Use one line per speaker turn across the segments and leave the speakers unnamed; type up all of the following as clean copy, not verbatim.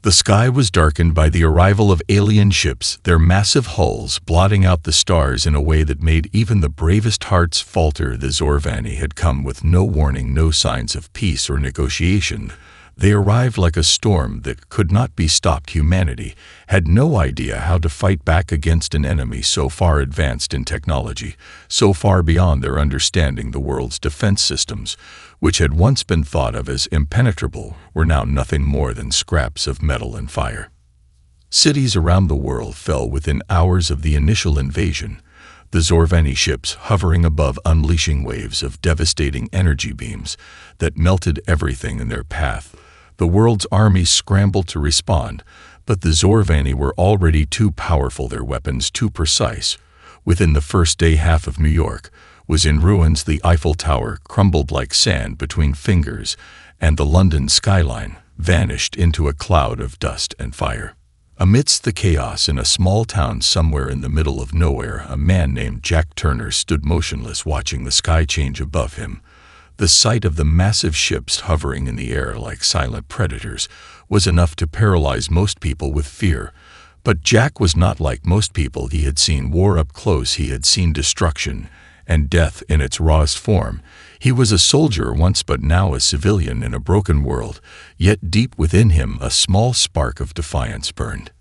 The sky was darkened by the arrival of alien ships, their massive hulls blotting out the stars in a way that made even the bravest hearts falter. The Zorvani had come with no warning, no signs of peace or negotiation. They arrived like a storm that could not be stopped. Humanity had no idea how to fight back against an enemy so far advanced in technology, so far beyond their understanding. The world's defense systems, which had once been thought of as impenetrable, were now nothing more than scraps of metal and fire. Cities around the world fell within hours of the initial invasion, the Zorvani ships hovering above, unleashing waves of devastating energy beams that melted everything in their path. The world's armies scrambled to respond, but the Zorvani were already too powerful, their weapons too precise. Within the first day, half of New York was in ruins. The Eiffel Tower crumbled like sand between fingers, and the London skyline vanished into a cloud of dust and fire. Amidst the chaos in a small town somewhere in the middle of nowhere, a man named Jack Turner stood motionless, watching the sky change above him. The sight of the massive ships hovering in the air like silent predators was enough to paralyze most people with fear. But Jack was not like most people. He had seen war up close. He had seen destruction and death in its rawest form. He was a soldier once, but now a civilian in a broken world. Yet deep within him, a small spark of defiance burned.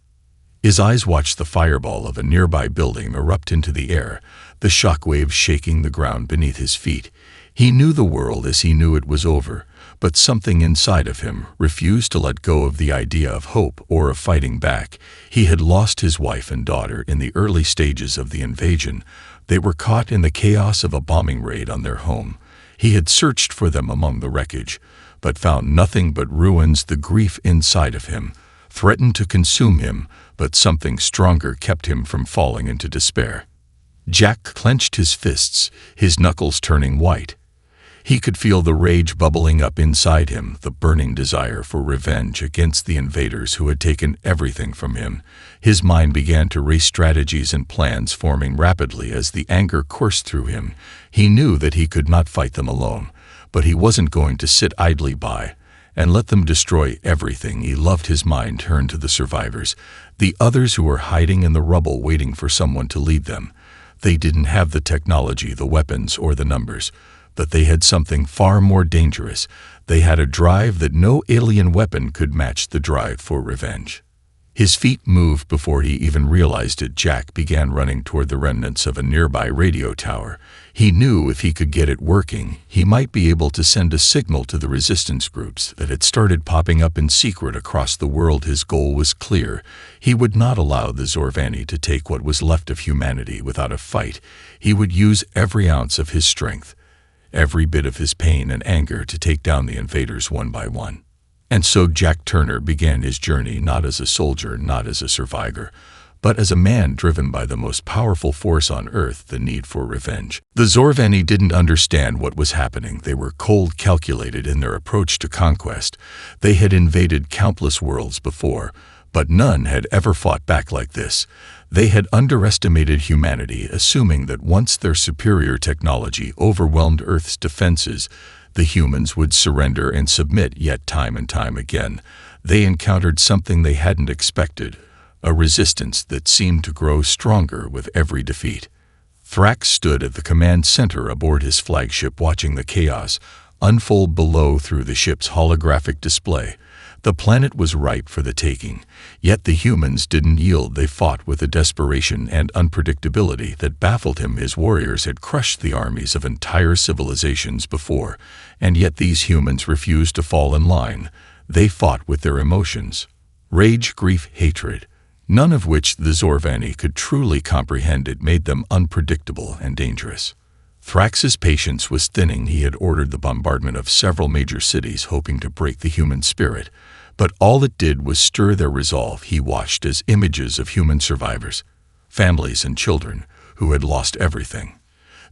His eyes watched the fireball of a nearby building erupt into the air, the shock waves shaking the ground beneath his feet. He knew the world as he knew it was over, but something inside of him refused to let go of the idea of hope or of fighting back. He had lost his wife and daughter in the early stages of the invasion. They were caught in the chaos of a bombing raid on their home. He had searched for them among the wreckage, but found nothing but ruins. The grief inside of him threatened to consume him, but something stronger kept him from falling into despair. Jack clenched his fists, his knuckles turning white. He could feel the rage bubbling up inside him, the burning desire for revenge against the invaders who had taken everything from him. His mind began to race, strategies and plans forming rapidly as the anger coursed through him. He knew that he could not fight them alone, but he wasn't going to sit idly by and let them destroy everything he loved. His mind turned to the survivors, the others who were hiding in the rubble waiting for someone to lead them. They didn't have the technology, the weapons, or the numbers, but they had something far more dangerous. They had a drive that no alien weapon could match, the drive for revenge. His feet moved before he even realized it. Jack began running toward the remnants of a nearby radio tower. He knew if he could get it working, he might be able to send a signal to the resistance groups that had started popping up in secret across the world. His goal was clear. He would not allow the Zorvani to take what was left of humanity without a fight. He would use every ounce of his strength, every bit of his pain and anger, to take down the invaders one by one. And so Jack Turner began his journey, not as a soldier, not as a survivor, but as a man driven by the most powerful force on Earth, the need for revenge. The Zorvani didn't understand what was happening. They were cold, calculated in their approach to conquest. They had invaded countless worlds before, but none had ever fought back like this. They had underestimated humanity, assuming that once their superior technology overwhelmed Earth's defenses, the humans would surrender and submit. Yet time and time again, they encountered something they hadn't expected, a resistance that seemed to grow stronger with every defeat. Thrax stood at the command center aboard his flagship, watching the chaos unfold below through the ship's holographic display. The planet was ripe for the taking, yet the humans didn't yield. They fought with a desperation and unpredictability that baffled him. His warriors had crushed the armies of entire civilizations before, and yet these humans refused to fall in line. They fought with their emotions: rage, grief, hatred, none of which the Zorvani could truly comprehend. It made them unpredictable and dangerous. Thrax's patience was thinning. He had ordered the bombardment of several major cities, hoping to break the human spirit, but all it did was stir their resolve. He watched as images of human survivors, families and children who had lost everything,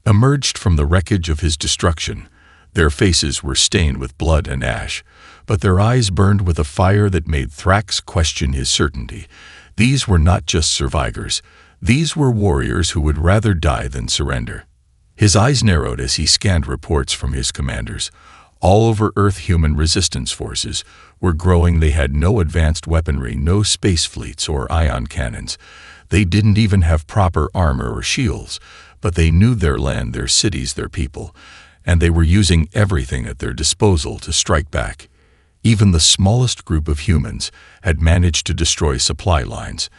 emerged from the wreckage of his destruction. Their faces were stained with blood and ash, but their eyes burned with a fire that made Thrax question his certainty. These were not just survivors. These were warriors who would rather die than surrender. His eyes narrowed as he scanned reports from his commanders. All over Earth, human resistance forces were growing. They had no advanced weaponry, no space fleets or ion cannons. They didn't even have proper armor or shields, but they knew their land, their cities, their people, and they were using everything at their disposal to strike back. Even the smallest group of humans had managed to destroy supply lines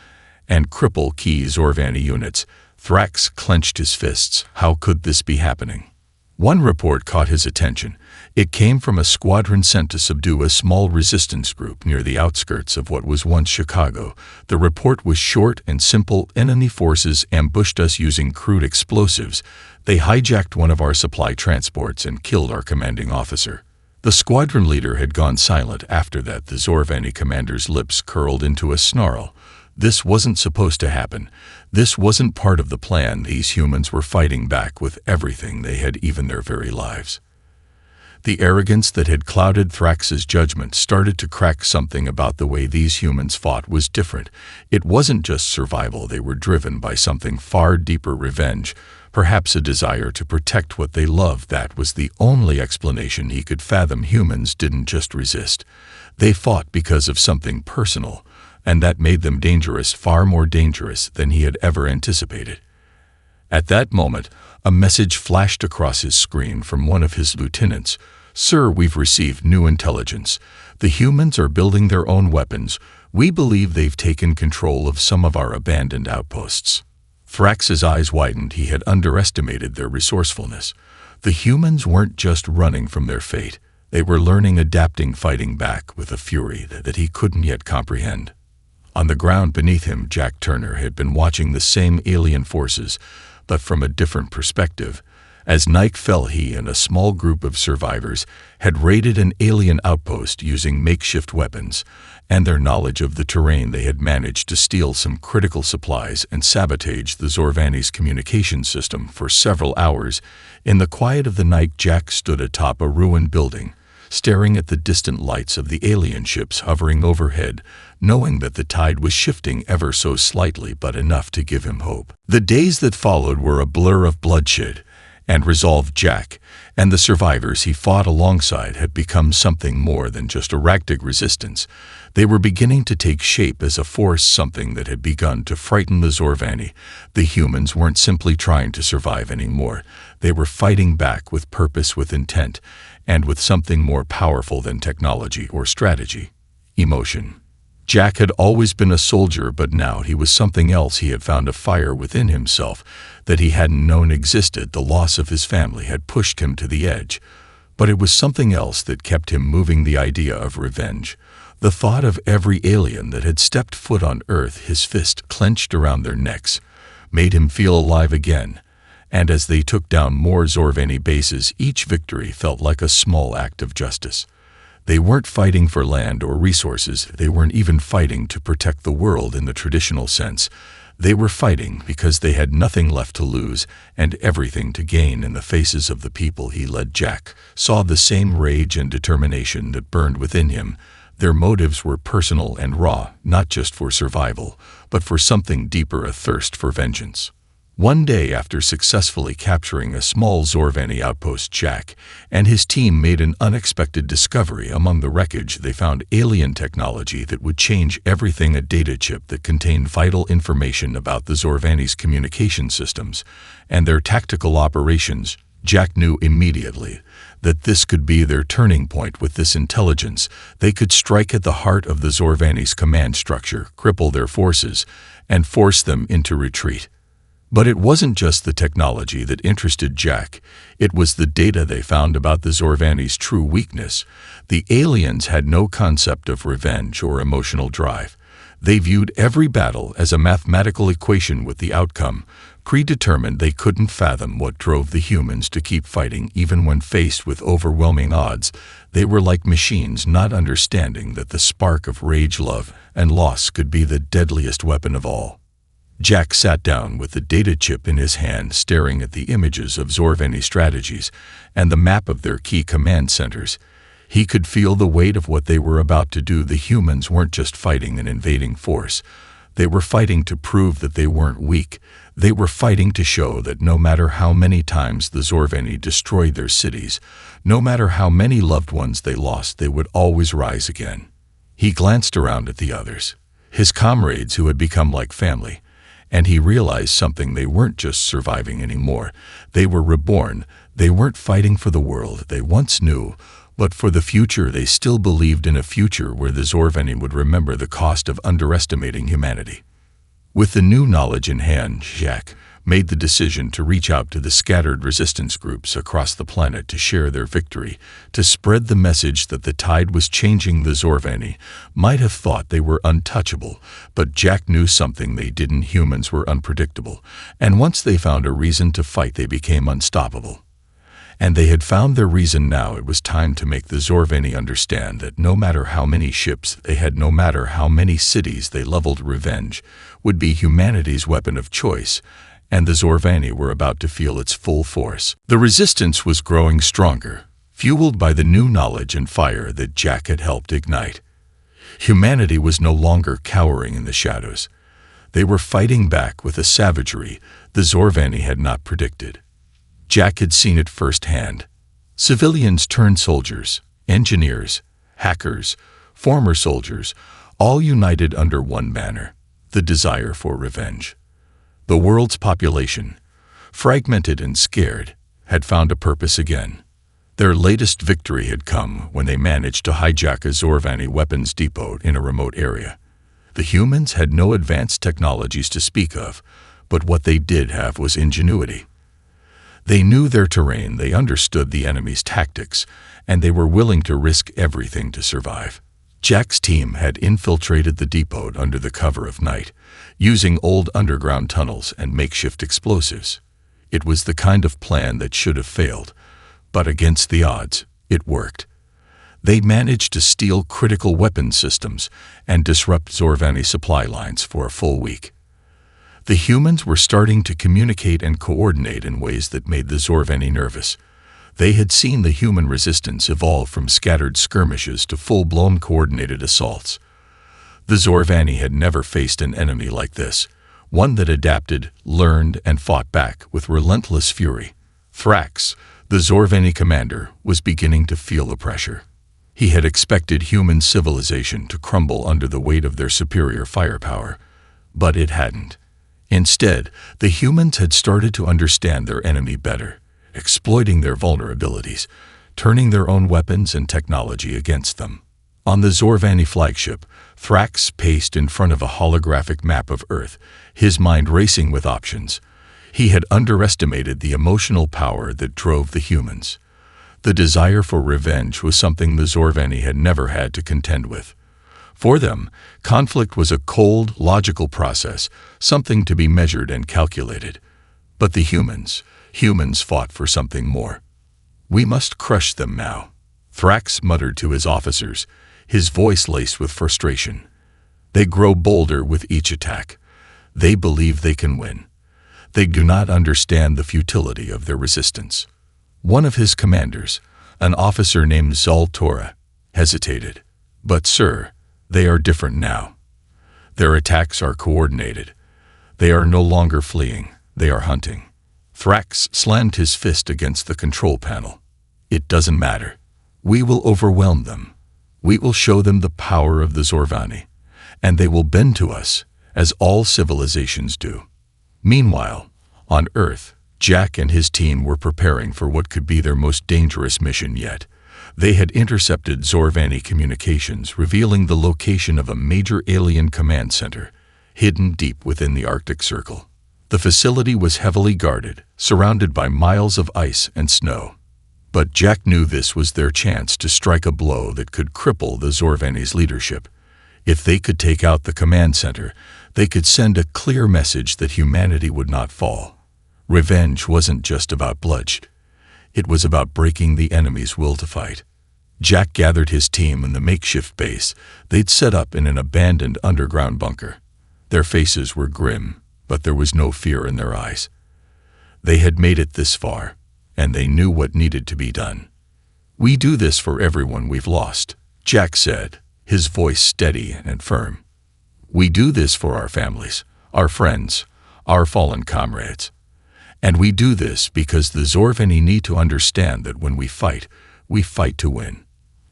and cripple key Zorvani units. Thrax clenched his fists. How could this be happening? One report caught his attention. It came from a squadron sent to subdue a small resistance group near the outskirts of what was once Chicago. The report was short and simple. Enemy forces ambushed us using crude explosives. They hijacked one of our supply transports and killed our commanding officer. The squadron leader had gone silent. After that, the Zorvani commander's lips curled into a snarl. This wasn't supposed to happen. This wasn't part of the plan. These humans were fighting back with everything they had, even their very lives. The arrogance that had clouded Thrax's judgment started to crack. Something about the way these humans fought was different. It wasn't just survival. They were driven by something far deeper: revenge, perhaps a desire to protect what they loved. That was the only explanation he could fathom. Humans didn't just resist. They fought because of something personal, and that made them dangerous, far more dangerous than he had ever anticipated. At that moment, a message flashed across his screen from one of his lieutenants. "Sir, we've received new intelligence. The humans are building their own weapons. We believe they've taken control of some of our abandoned outposts." Thrax's eyes widened. He had underestimated their resourcefulness. The humans weren't just running from their fate. They were learning, adapting, fighting back with a fury that he couldn't yet comprehend. On the ground beneath him, Jack Turner had been watching the same alien forces, but from a different perspective. As night fell, he and a small group of survivors had raided an alien outpost using makeshift weapons, and their knowledge of the terrain, they had managed to steal some critical supplies and sabotage the Zorvani's communication system for several hours. In the quiet of the night, Jack stood atop a ruined building, staring at the distant lights of the alien ships hovering overhead, knowing that the tide was shifting ever so slightly, but enough to give him hope. The days that followed were a blur of bloodshed and resolve. Jack and the survivors he fought alongside had become something more than just a ragtag resistance. They were beginning to take shape as a force, something that had begun to frighten the Zorvani. The humans weren't simply trying to survive anymore. They were fighting back with purpose, with intent, and with something more powerful than technology or strategy: emotion. Jack had always been a soldier, but now he was something else. He had found a fire within himself that he hadn't known existed. The loss of his family had pushed him to the edge, but it was something else that kept him moving: the idea of revenge. The thought of every alien that had stepped foot on Earth, his fist clenched around their necks, made him feel alive again. And as they took down more Zorvani bases, each victory felt like a small act of justice. They weren't fighting for land or resources. They weren't even fighting to protect the world in the traditional sense. They were fighting because they had nothing left to lose and everything to gain. In the faces of the people he led, Jack saw the same rage and determination that burned within him. Their motives were personal and raw, not just for survival, but for something deeper: a thirst for vengeance. One day, after successfully capturing a small Zorvani outpost, Jack and his team made an unexpected discovery. Among the wreckage, they found alien technology that would change everything: a data chip that contained vital information about the Zorvani's communication systems and their tactical operations. Jack knew immediately that this could be their turning point. With this intelligence, they could strike at the heart of the Zorvani's command structure, cripple their forces, and force them into retreat. But it wasn't just the technology that interested Jack. It was the data they found about the Zorvani's true weakness. The aliens had no concept of revenge or emotional drive. They viewed every battle as a mathematical equation with the outcome predetermined. They couldn't fathom what drove the humans to keep fighting even when faced with overwhelming odds. They were like machines, not understanding that the spark of rage, love, and loss could be the deadliest weapon of all. Jack sat down with the data chip in his hand, staring at the images of Zorvani strategies and the map of their key command centers. He could feel the weight of what they were about to do. The humans weren't just fighting an invading force. They were fighting to prove that they weren't weak. They were fighting to show that no matter how many times the Zorveni destroyed their cities, no matter how many loved ones they lost, they would always rise again. He glanced around at the others, his comrades who had become like family, and he realized something. They weren't just surviving anymore. They were reborn. They weren't fighting for the world they once knew, but for the future. They still believed in a future where the Zorveni would remember the cost of underestimating humanity. With the new knowledge in hand, Jack made the decision to reach out to the scattered resistance groups across the planet to share their victory, to spread the message that the tide was changing. The Zorveni might have thought they were untouchable, but Jack knew something they didn't. Humans were unpredictable, and once they found a reason to fight, they became unstoppable. And they had found their reason now. It was time to make the Zorveni understand that no matter how many ships they had, no matter how many cities they leveled, revenge would be humanity's weapon of choice, and the Zorveni were about to feel its full force. The resistance was growing stronger, fueled by the new knowledge and fire that Jack had helped ignite. Humanity was no longer cowering in the shadows. They were fighting back with a savagery the Zorveni had not predicted. Jack had seen it firsthand. Civilians turned soldiers, engineers, hackers, former soldiers, all united under one banner: the desire for revenge. The world's population, fragmented and scared, had found a purpose again. Their latest victory had come when they managed to hijack a Zorveni weapons depot in a remote area. The humans had no advanced technologies to speak of, but what they did have was ingenuity. They knew their terrain, they understood the enemy's tactics, and they were willing to risk everything to survive. Jack's team had infiltrated the depot under the cover of night, using old underground tunnels and makeshift explosives. It was the kind of plan that should have failed, but against the odds, it worked. They managed to steal critical weapon systems and disrupt Zorveni supply lines for a full week. The humans were starting to communicate and coordinate in ways that made the Zorveni nervous. They had seen the human resistance evolve from scattered skirmishes to full-blown coordinated assaults. The Zorveni had never faced an enemy like this, one that adapted, learned, and fought back with relentless fury. Thrax, the Zorveni commander, was beginning to feel the pressure. He had expected human civilization to crumble under the weight of their superior firepower, but it hadn't. Instead, the humans had started to understand their enemy better, exploiting their vulnerabilities, turning their own weapons and technology against them. On the Zorveni flagship, Thrax paced in front of a holographic map of Earth, his mind racing with options. He had underestimated the emotional power that drove the humans. The desire for revenge was something the Zorveni had never had to contend with. For them, conflict was a cold, logical process, something to be measured and calculated. But the humans fought for something more. "We must crush them now," Thrax muttered to his officers, his voice laced with frustration. "They grow bolder with each attack. They believe they can win. They do not understand the futility of their resistance." One of his commanders, an officer named Zoltora, hesitated. "But sir, they are different now. Their attacks are coordinated. They are no longer fleeing, they are hunting." Thrax slammed his fist against the control panel. "It doesn't matter. We will overwhelm them. We will show them the power of the Zorveni, and they will bend to us, as all civilizations do." Meanwhile, on Earth, Jack and his team were preparing for what could be their most dangerous mission yet. They had intercepted Zorveni communications, revealing the location of a major alien command center, hidden deep within the Arctic Circle. The facility was heavily guarded, surrounded by miles of ice and snow. But Jack knew this was their chance to strike a blow that could cripple the Zorveni's leadership. If they could take out the command center, they could send a clear message that humanity would not fall. Revenge wasn't just about bloodshed. It was about breaking the enemy's will to fight. Jack gathered his team in the makeshift base they'd set up in an abandoned underground bunker. Their faces were grim, but there was no fear in their eyes. They had made it this far, and they knew what needed to be done. "We do this for everyone we've lost," Jack said, his voice steady and firm. We do this for our families, our friends, our fallen comrades. And we do this because the Zorveni need to understand that when we fight to win.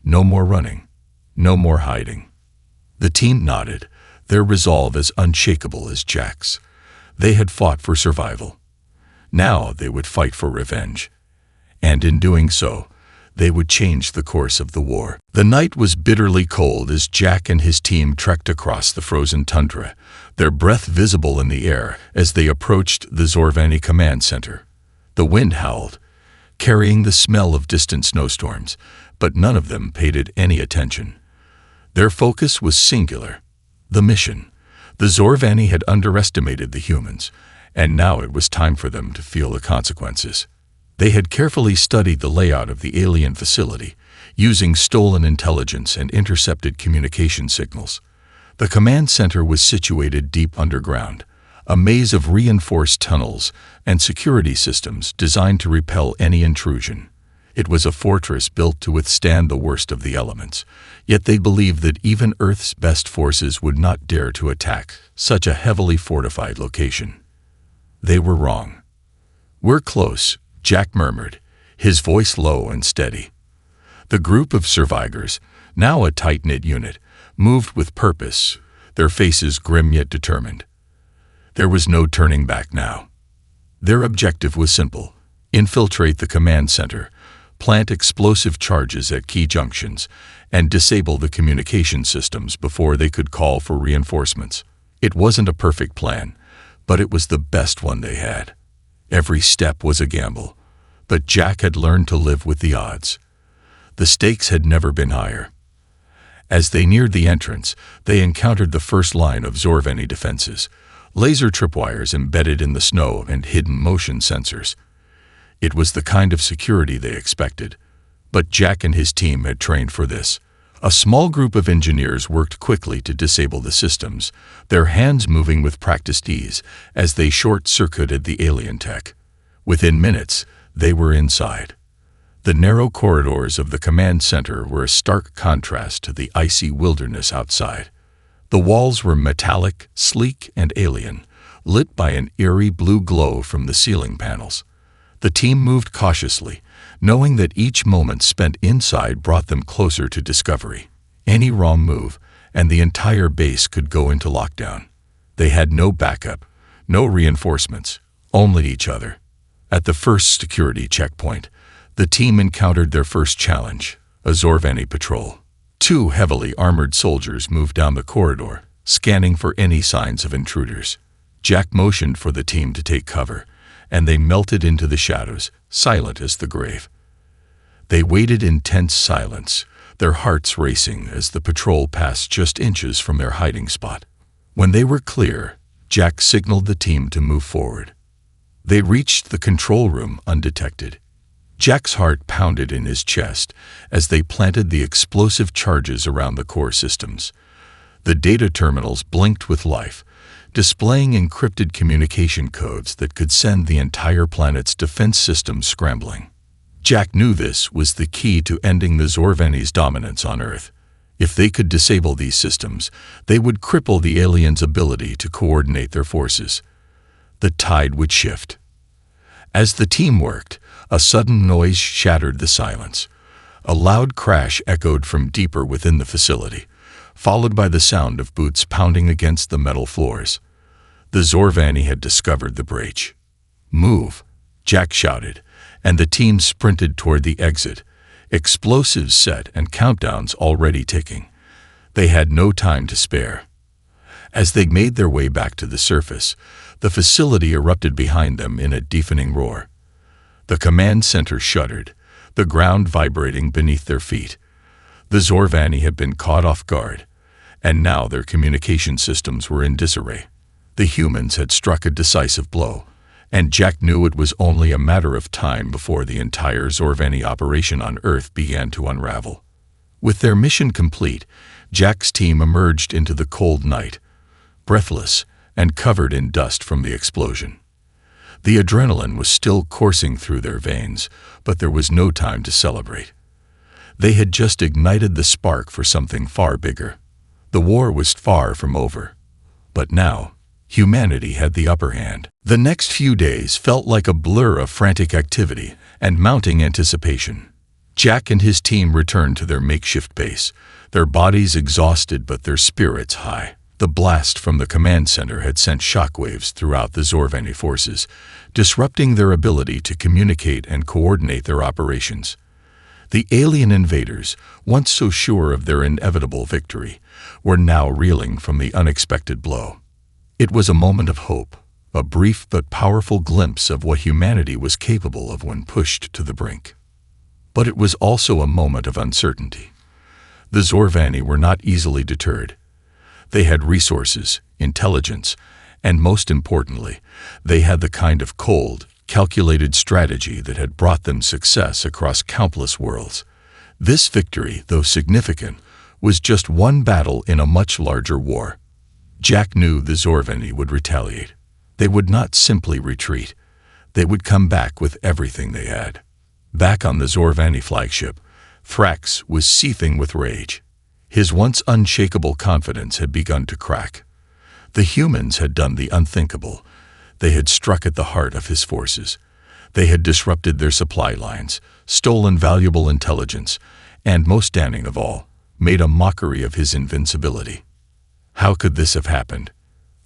No more running, no more hiding. The team nodded, their resolve as unshakable as Jack's. They had fought for survival. Now they would fight for revenge. And in doing so, they would change the course of the war. The night was bitterly cold as Jack and his team trekked across the frozen tundra, their breath visible in the air as they approached the Zorveni command center. The wind howled, carrying the smell of distant snowstorms, but none of them paid it any attention. Their focus was singular: the mission. The Zorveni had underestimated the humans, and now it was time for them to feel the consequences. They had carefully studied the layout of the alien facility, using stolen intelligence and intercepted communication signals. The command center was situated deep underground, a maze of reinforced tunnels and security systems designed to repel any intrusion. It was a fortress built to withstand the worst of the elements, yet they believed that even Earth's best forces would not dare to attack such a heavily fortified location. They were wrong. "We're close," Jack murmured, his voice low and steady. The group of survivors, now a tight-knit unit, moved with purpose, their faces grim yet determined. There was no turning back now. Their objective was simple: infiltrate the command center, plant explosive charges at key junctions, and disable the communication systems before they could call for reinforcements. It wasn't a perfect plan, but it was the best one they had. Every step was a gamble, but Jack had learned to live with the odds. The stakes had never been higher. As they neared the entrance, they encountered the first line of Zorveni defenses, laser tripwires embedded in the snow and hidden motion sensors. It was the kind of security they expected, but Jack and his team had trained for this. A small group of engineers worked quickly to disable the systems, their hands moving with practiced ease as they short-circuited the alien tech. Within minutes, they were inside. The narrow corridors of the command center were a stark contrast to the icy wilderness outside. The walls were metallic, sleek, and alien, lit by an eerie blue glow from the ceiling panels. The team moved cautiously, knowing that each moment spent inside brought them closer to discovery. Any wrong move, and the entire base could go into lockdown. They had no backup, no reinforcements, only each other. At the first security checkpoint, the team encountered their first challenge, a Zorveni patrol. 2 heavily armored soldiers moved down the corridor, scanning for any signs of intruders. Jack motioned for the team to take cover, and they melted into the shadows, silent as the grave. They waited in tense silence, their hearts racing as the patrol passed just inches from their hiding spot. When they were clear, Jack signaled the team to move forward. They reached the control room undetected. Jack's heart pounded in his chest as they planted the explosive charges around the core systems. The data terminals blinked with life, displaying encrypted communication codes that could send the entire planet's defense systems scrambling. Jack knew this was the key to ending the Zorveni's dominance on Earth. If they could disable these systems, they would cripple the aliens' ability to coordinate their forces. The tide would shift. As the team worked, a sudden noise shattered the silence. A loud crash echoed from deeper within the facility, followed by the sound of boots pounding against the metal floors. The Zorveni had discovered the breach. "Move," Jack shouted, and the team sprinted toward the exit, explosives set and countdowns already ticking. They had no time to spare. As they made their way back to the surface, the facility erupted behind them in a deafening roar. The command center shuddered, the ground vibrating beneath their feet. The Zorveni had been caught off guard, and now their communication systems were in disarray. The humans had struck a decisive blow, and Jack knew it was only a matter of time before the entire Zorveni operation on Earth began to unravel. With their mission complete, Jack's team emerged into the cold night, breathless and covered in dust from the explosion. The adrenaline was still coursing through their veins, but there was no time to celebrate. They had just ignited the spark for something far bigger. The war was far from over. But now, humanity had the upper hand. The next few days felt like a blur of frantic activity and mounting anticipation. Jack and his team returned to their makeshift base, their bodies exhausted but their spirits high. The blast from the command center had sent shockwaves throughout the Zorvani forces, disrupting their ability to communicate and coordinate their operations. The alien invaders, once so sure of their inevitable victory, were now reeling from the unexpected blow. It was a moment of hope, a brief but powerful glimpse of what humanity was capable of when pushed to the brink. But it was also a moment of uncertainty. The Zorvani were not easily deterred. They had resources, intelligence, and most importantly, they had the kind of cold, calculated strategy that had brought them success across countless worlds. This victory, though significant, was just one battle in a much larger war. Jack knew the Zorvani would retaliate. They would not simply retreat. They would come back with everything they had. Back on the Zorvani flagship, Thrax was seething with rage. His once unshakable confidence had begun to crack. The humans had done the unthinkable. They had struck at the heart of his forces. They had disrupted their supply lines, stolen valuable intelligence, and, most damning of all, made a mockery of his invincibility. How could this have happened?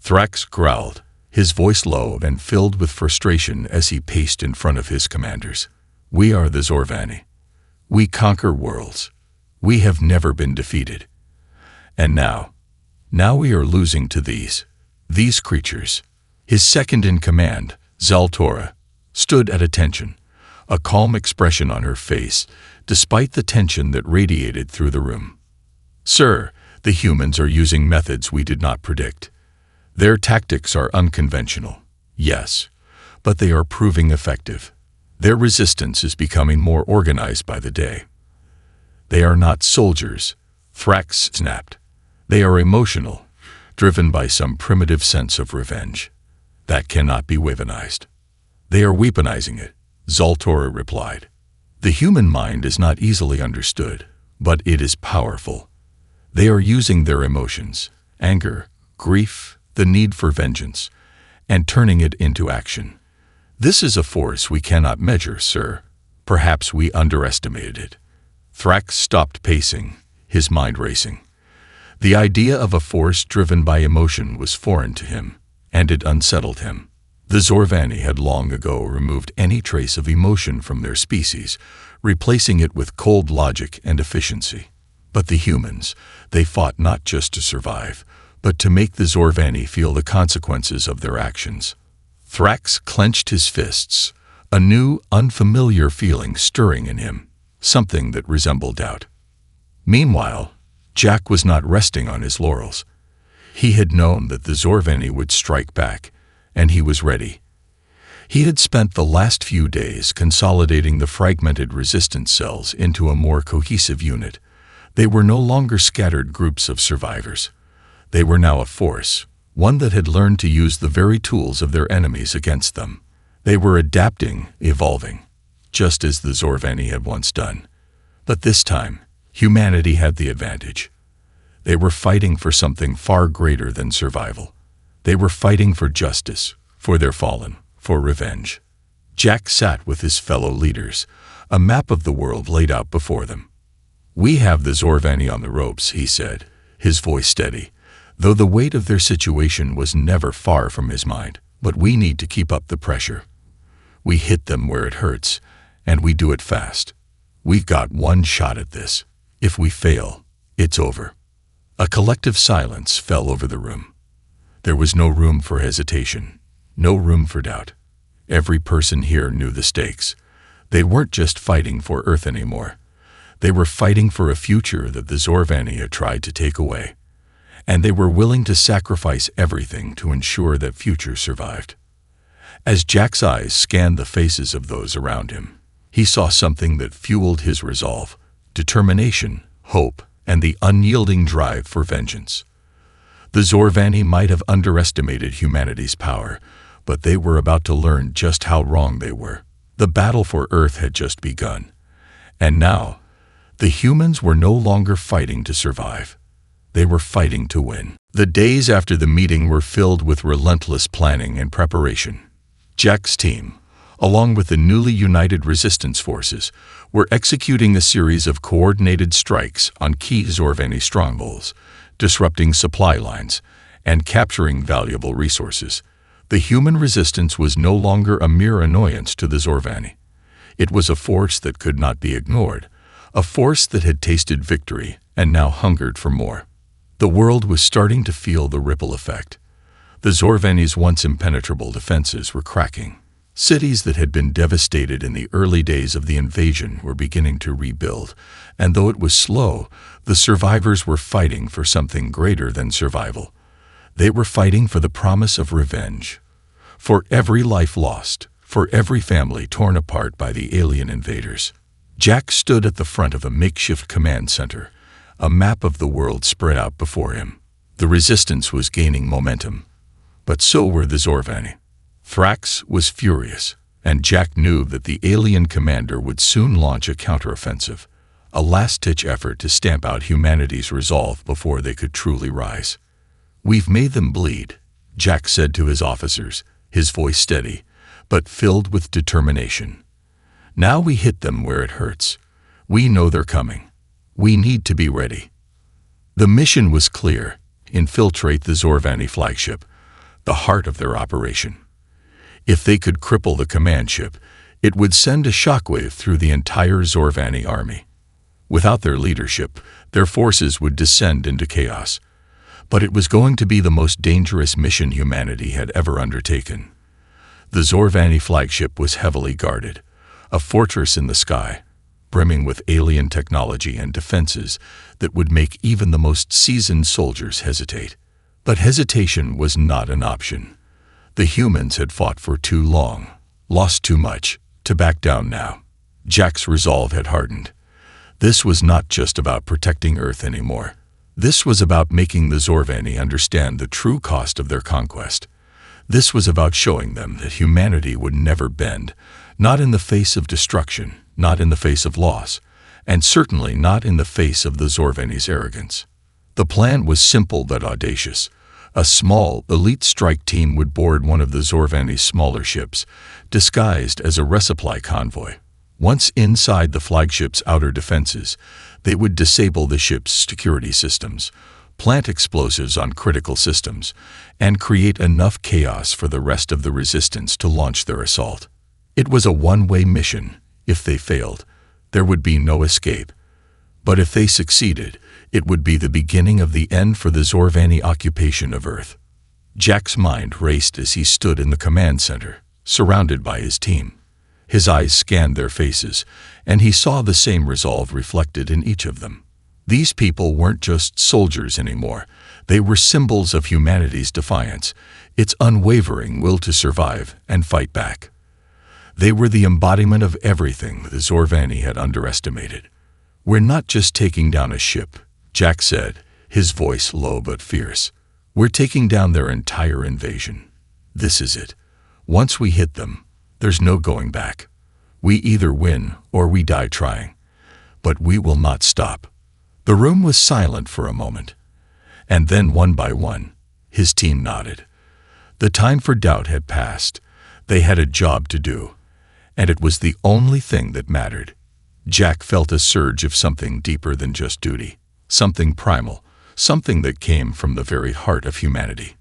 Thrax growled, his voice low and filled with frustration as he paced in front of his commanders. We are the Zorvani. We conquer worlds. We have never been defeated. And now we are losing to these creatures. His second-in-command, Zaltora, stood at attention, a calm expression on her face, despite the tension that radiated through the room. Sir, the humans are using methods we did not predict. Their tactics are unconventional, yes, but they are proving effective. Their resistance is becoming more organized by the day. They are not soldiers, Thrax snapped. They are emotional, driven by some primitive sense of revenge. That cannot be weaponized. They are weaponizing it, Zaltora replied. The human mind is not easily understood, but it is powerful. They are using their emotions, anger, grief, the need for vengeance, and turning it into action. This is a force we cannot measure, sir. Perhaps we underestimated it. Thrax stopped pacing, his mind racing. The idea of a force driven by emotion was foreign to him, and it unsettled him. The Zorvani had long ago removed any trace of emotion from their species, replacing it with cold logic and efficiency. But the humans, they fought not just to survive, but to make the Zorvani feel the consequences of their actions. Thrax clenched his fists, a new, unfamiliar feeling stirring in him, something that resembled doubt. Meanwhile, Jack was not resting on his laurels. He had known that the Zorvani would strike back, and he was ready. He had spent the last few days consolidating the fragmented resistance cells into a more cohesive unit. They were no longer scattered groups of survivors. They were now a force, one that had learned to use the very tools of their enemies against them. They were adapting, evolving, just as the Zorvani had once done. But this time, humanity had the advantage. They were fighting for something far greater than survival. They were fighting for justice, for their fallen, for revenge. Jack sat with his fellow leaders, a map of the world laid out before them. We have the Zorvani on the ropes, he said, his voice steady, though the weight of their situation was never far from his mind. But we need to keep up the pressure. We hit them where it hurts, and we do it fast. We've got one shot at this. If we fail, it's over. A collective silence fell over the room. There was no room for hesitation, no room for doubt. Every person here knew the stakes. They weren't just fighting for Earth anymore. They were fighting for a future that the Zorvani had tried to take away. And they were willing to sacrifice everything to ensure that future survived. As Jack's eyes scanned the faces of those around him, he saw something that fueled his resolve, determination, hope, and the unyielding drive for vengeance. The Zorvani might have underestimated humanity's power, but they were about to learn just how wrong they were. The battle for Earth had just begun. And now, the humans were no longer fighting to survive. They were fighting to win. The days after the meeting were filled with relentless planning and preparation. Jack's team, along with the newly united resistance forces, were executing a series of coordinated strikes on key Zorvani strongholds, disrupting supply lines, and capturing valuable resources. The human resistance was no longer a mere annoyance to the Zorvani. It was a force that could not be ignored, a force that had tasted victory and now hungered for more. The world was starting to feel the ripple effect. The Zorvani's once impenetrable defenses were cracking. Cities that had been devastated in the early days of the invasion were beginning to rebuild, and though it was slow, the survivors were fighting for something greater than survival. They were fighting for the promise of revenge. For every life lost, for every family torn apart by the alien invaders. Jack stood at the front of a makeshift command center, a map of the world spread out before him. The resistance was gaining momentum, but so were the Zorvani. Thrax was furious, and Jack knew that the alien commander would soon launch a counteroffensive, a last-ditch effort to stamp out humanity's resolve before they could truly rise. "We've made them bleed," Jack said to his officers, his voice steady, but filled with determination. "Now we hit them where it hurts. We know they're coming. We need to be ready." The mission was clear: infiltrate the Zorvani flagship, the heart of their operation. If they could cripple the command ship, it would send a shockwave through the entire Zorvani army. Without their leadership, their forces would descend into chaos. But it was going to be the most dangerous mission humanity had ever undertaken. The Zorvani flagship was heavily guarded, a fortress in the sky, brimming with alien technology and defenses that would make even the most seasoned soldiers hesitate. But hesitation was not an option. The humans had fought for too long, lost too much, to back down now. Jack's resolve had hardened. This was not just about protecting Earth anymore. This was about making the Zorvani understand the true cost of their conquest. This was about showing them that humanity would never bend, not in the face of destruction, not in the face of loss, and certainly not in the face of the Zorvani's arrogance. The plan was simple but audacious. A small, elite strike team would board one of the Zorvani's smaller ships, disguised as a resupply convoy. Once inside the flagship's outer defenses, they would disable the ship's security systems, plant explosives on critical systems, and create enough chaos for the rest of the resistance to launch their assault. It was a one-way mission. If they failed, there would be no escape. But if they succeeded, it would be the beginning of the end for the Zorvani occupation of Earth. Jack's mind raced as he stood in the command center, surrounded by his team. His eyes scanned their faces, and he saw the same resolve reflected in each of them. These people weren't just soldiers anymore. They were symbols of humanity's defiance, its unwavering will to survive and fight back. They were the embodiment of everything the Zorvani had underestimated. "We're not just taking down a ship," Jack said, his voice low but fierce. "We're taking down their entire invasion. This is it. Once we hit them, there's no going back. We either win or we die trying. But we will not stop." The room was silent for a moment. And then one by one, his team nodded. The time for doubt had passed. They had a job to do, and it was the only thing that mattered. Jack felt a surge of something deeper than just duty, something primal, something that came from the very heart of humanity.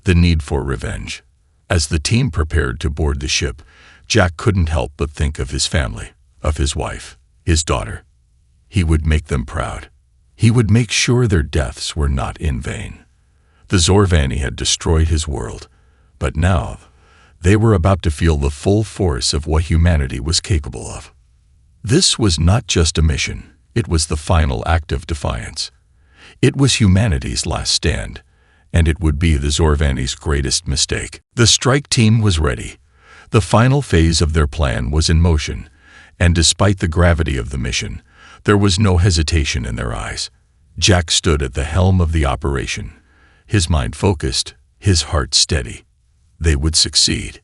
The need for revenge. As the team prepared to board the ship, Jack couldn't help but think of his family, of his wife, his daughter. He would make them proud. He would make sure their deaths were not in vain. The Zorvani had destroyed his world, but now they were about to feel the full force of what humanity was capable of. This was not just a mission, it was the final act of defiance. It was humanity's last stand, and it would be the Zorvani's greatest mistake. The strike team was ready. The final phase of their plan was in motion, and despite the gravity of the mission, there was no hesitation in their eyes. Jack stood at the helm of the operation, his mind focused, his heart steady. They would succeed.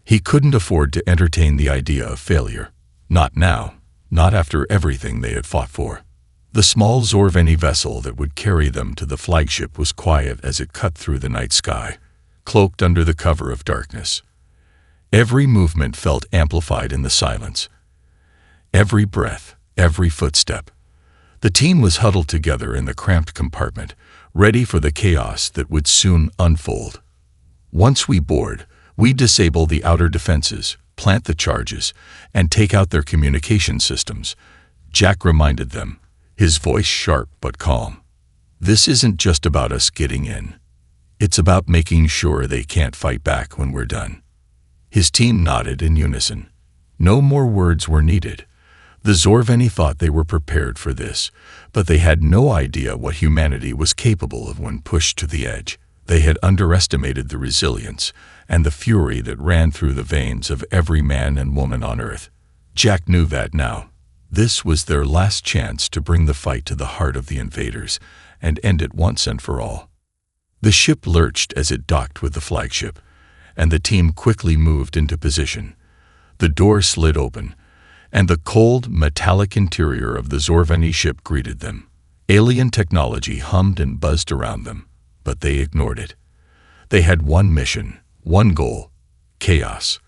He couldn't afford to entertain the idea of failure. Not now, not after everything they had fought for. The small Zorveni vessel that would carry them to the flagship was quiet as it cut through the night sky, cloaked under the cover of darkness. Every movement felt amplified in the silence. Every breath, every footstep. The team was huddled together in the cramped compartment, ready for the chaos that would soon unfold. Once we board, we disable the outer defenses, plant the charges, and take out their communication systems, Jack reminded them, his voice sharp but calm. This isn't just about us getting in. It's about making sure they can't fight back when we're done. His team nodded in unison. No more words were needed. The Zorveni thought they were prepared for this, but they had no idea what humanity was capable of when pushed to the edge. They had underestimated the resilience and the fury that ran through the veins of every man and woman on Earth. Jack knew that now. This was their last chance to bring the fight to the heart of the invaders and end it once and for all. The ship lurched as it docked with the flagship, and the team quickly moved into position. The door slid open, and the cold, metallic interior of the Zorveni ship greeted them. Alien technology hummed and buzzed around them, but they ignored it. They had one mission, one goal: chaos.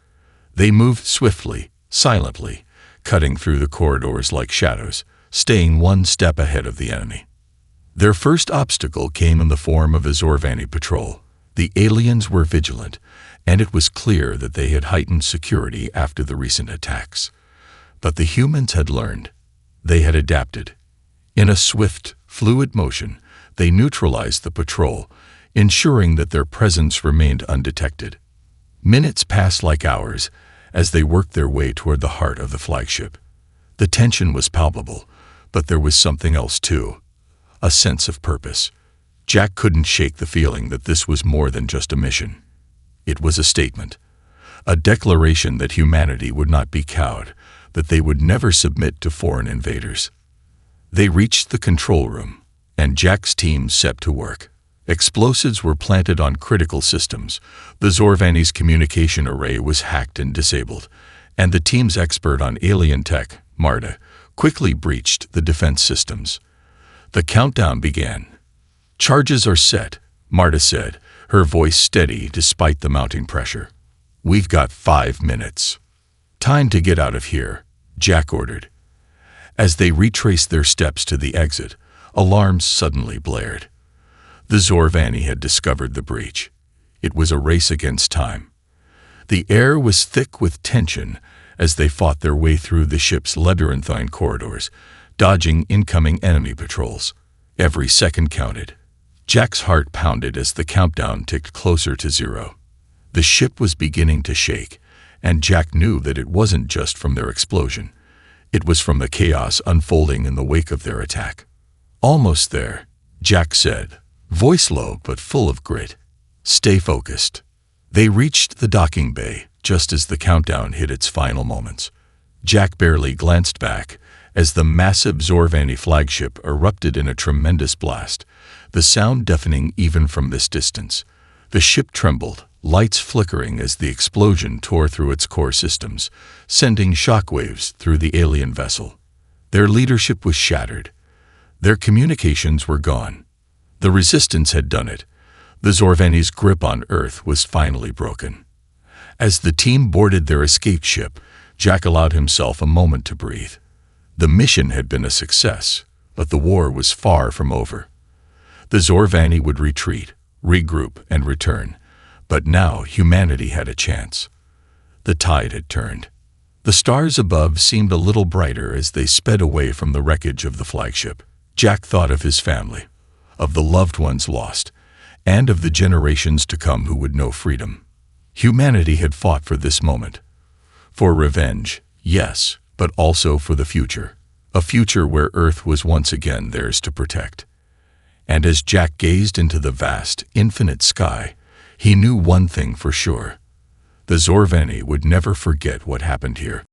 They moved swiftly, silently, cutting through the corridors like shadows, staying one step ahead of the enemy. Their first obstacle came in the form of a Zorveni patrol. The aliens were vigilant, and it was clear that they had heightened security after the recent attacks. But the humans had learned. They had adapted. In a swift, fluid motion, they neutralized the patrol, ensuring that their presence remained undetected. Minutes passed like hours as they worked their way toward the heart of the flagship. The tension was palpable, but there was something else too: a sense of purpose. Jack couldn't shake the feeling that this was more than just a mission. It was a statement, a declaration that humanity would not be cowed, that they would never submit to foreign invaders. They reached the control room, and Jack's team set to work. Explosives were planted on critical systems, the Zorveni's communication array was hacked and disabled, and the team's expert on alien tech, Marta, quickly breached the defense systems. The countdown began. "Charges are set," Marta said, her voice steady despite the mounting pressure. "We've got 5 minutes. Time to get out of here," Jack ordered. As they retraced their steps to the exit, alarms suddenly blared. The Zorveni had discovered the breach. It was a race against time. The air was thick with tension as they fought their way through the ship's labyrinthine corridors, dodging incoming enemy patrols. Every second counted. Jack's heart pounded as the countdown ticked closer to 0. The ship was beginning to shake, and Jack knew that it wasn't just from their explosion. It was from the chaos unfolding in the wake of their attack. "Almost there," Jack said, voice low but full of grit. "Stay focused." They reached the docking bay just as the countdown hit its final moments. Jack barely glanced back as the massive Zorveni flagship erupted in a tremendous blast, the sound deafening even from this distance. The ship trembled, lights flickering as the explosion tore through its core systems, sending shockwaves through the alien vessel. Their leadership was shattered. Their communications were gone. The resistance had done it. The Zorveni's grip on Earth was finally broken. As the team boarded their escape ship, Jack allowed himself a moment to breathe. The mission had been a success, but the war was far from over. The Zorveni would retreat, regroup, and return, but now humanity had a chance. The tide had turned. The stars above seemed a little brighter as they sped away from the wreckage of the flagship. Jack thought of his family, of the loved ones lost, and of the generations to come who would know freedom. Humanity had fought for this moment. For revenge, yes, but also for the future. A future where Earth was once again theirs to protect. And as Jack gazed into the vast, infinite sky, he knew one thing for sure. The Zorveni would never forget what happened here.